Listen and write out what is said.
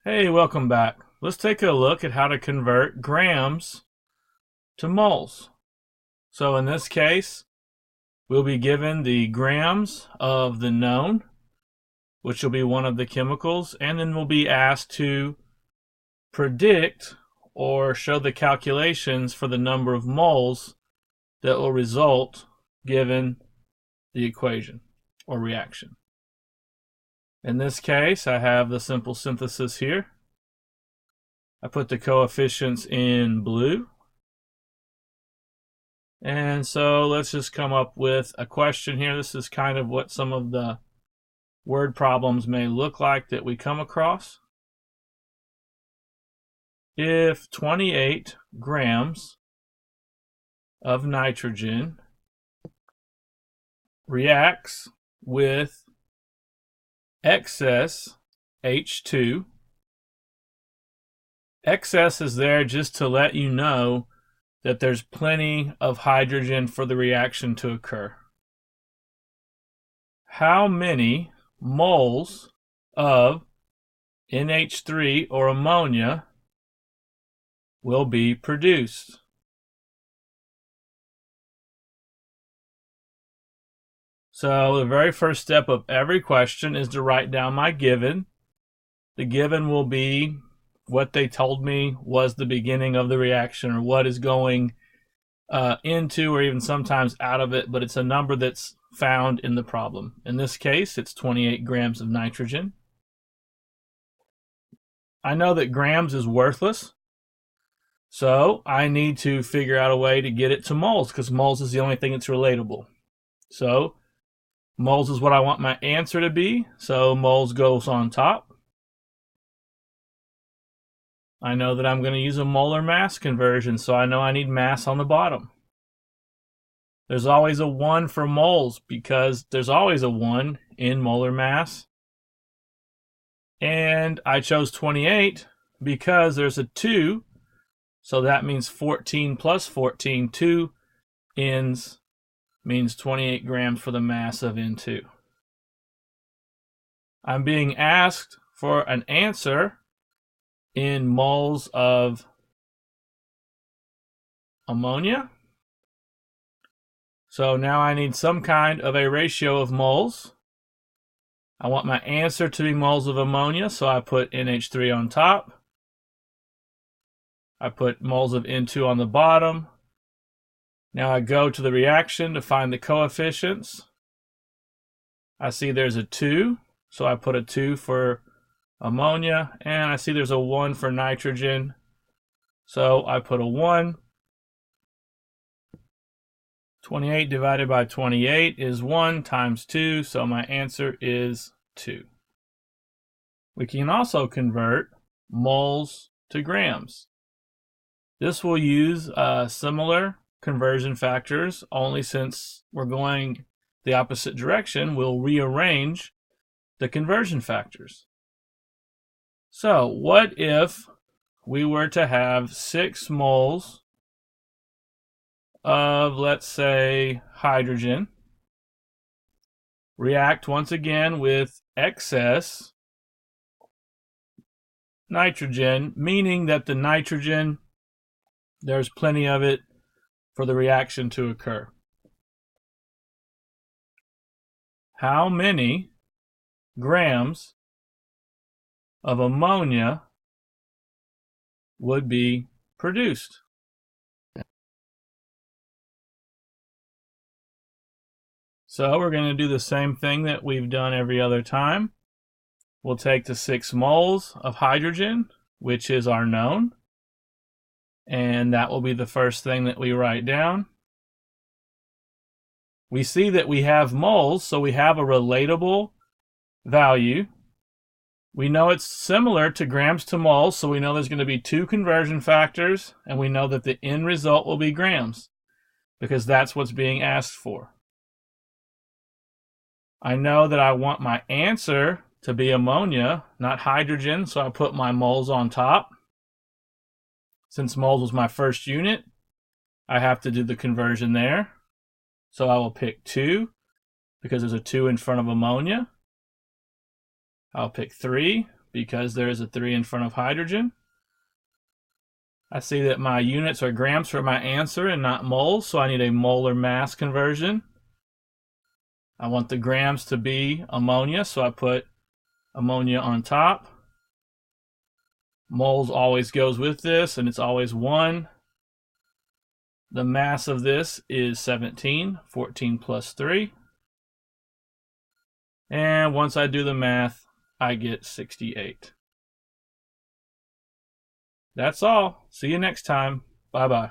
Hey, welcome back. Let's take a look at how to convert grams to moles. So in this case, we'll be given the grams of the known, which will be one of the chemicals, and then we'll be asked to predict or show the calculations for the number of moles that will result given the equation or reaction. In this case, I have the simple synthesis here. I put the coefficients in blue. And so let's just come up with a question here. This is kind of what some of the word problems may look like that we come across. If 28 grams of nitrogen reacts with excess H2, excess is there just to let you know that there's plenty of hydrogen for the reaction to occur. How many moles of NH3 or ammonia will be produced? So the very first step of every question is to write down my given. The given will be what they told me was the beginning of the reaction, or what is going into or even sometimes out of it, but it's a number that's found in the problem. In this case, it's 28 grams of nitrogen. I know that grams is worthless, so I need to figure out a way to get it to moles, because moles is the only thing that's relatable. So moles is what I want my answer to be, so moles goes on top. I know that I'm going to use a molar mass conversion, so I know I need mass on the bottom. There's always a 1 for moles because there's always a 1 in molar mass. And I chose 28 because there's a 2, so that means 14 plus 14, 2 N's means 28 grams for the mass of N2. I'm being asked for an answer in moles of ammonia. So now I need some kind of a ratio of moles. I want my answer to be moles of ammonia, so I put NH3 on top. I put moles of N2 on the bottom. Now I go to the reaction to find the coefficients. I see there's a 2, so I put a 2 for ammonia, and I see there's a 1 for nitrogen, so I put a 1. 28 divided by 28 is 1 times 2, so my answer is 2. We can also convert moles to grams. This will use similar conversion factors, only since we're going the opposite direction, we'll rearrange the conversion factors. So what if we were to have 6 moles of, let's say, hydrogen react once again with excess nitrogen, meaning that the nitrogen, there's plenty of it for the reaction to occur. How many grams of ammonia would be produced? So we're going to do the same thing that we've done every other time. We'll take the 6 moles of hydrogen, which is our known, and that will be the first thing that we write down. We see that we have moles, so we have a relatable value. We know it's similar to grams to moles, so we know there's going to be 2 conversion factors, and we know that the end result will be grams, because that's what's being asked for. I know that I want my answer to be ammonia, not hydrogen, so I put my moles on top. Since moles was my first unit, I have to do the conversion there. So I will pick 2, because there's a 2 in front of ammonia. I'll pick 3, because there is a 3 in front of hydrogen. I see that my units are grams for my answer and not moles, so I need a molar mass conversion. I want the grams to be ammonia, so I put ammonia on top. Moles always goes with this, and it's always 1. The mass of this is 17, 14 plus 3. And once I do the math, I get 68. That's all. See you next time. Bye-bye.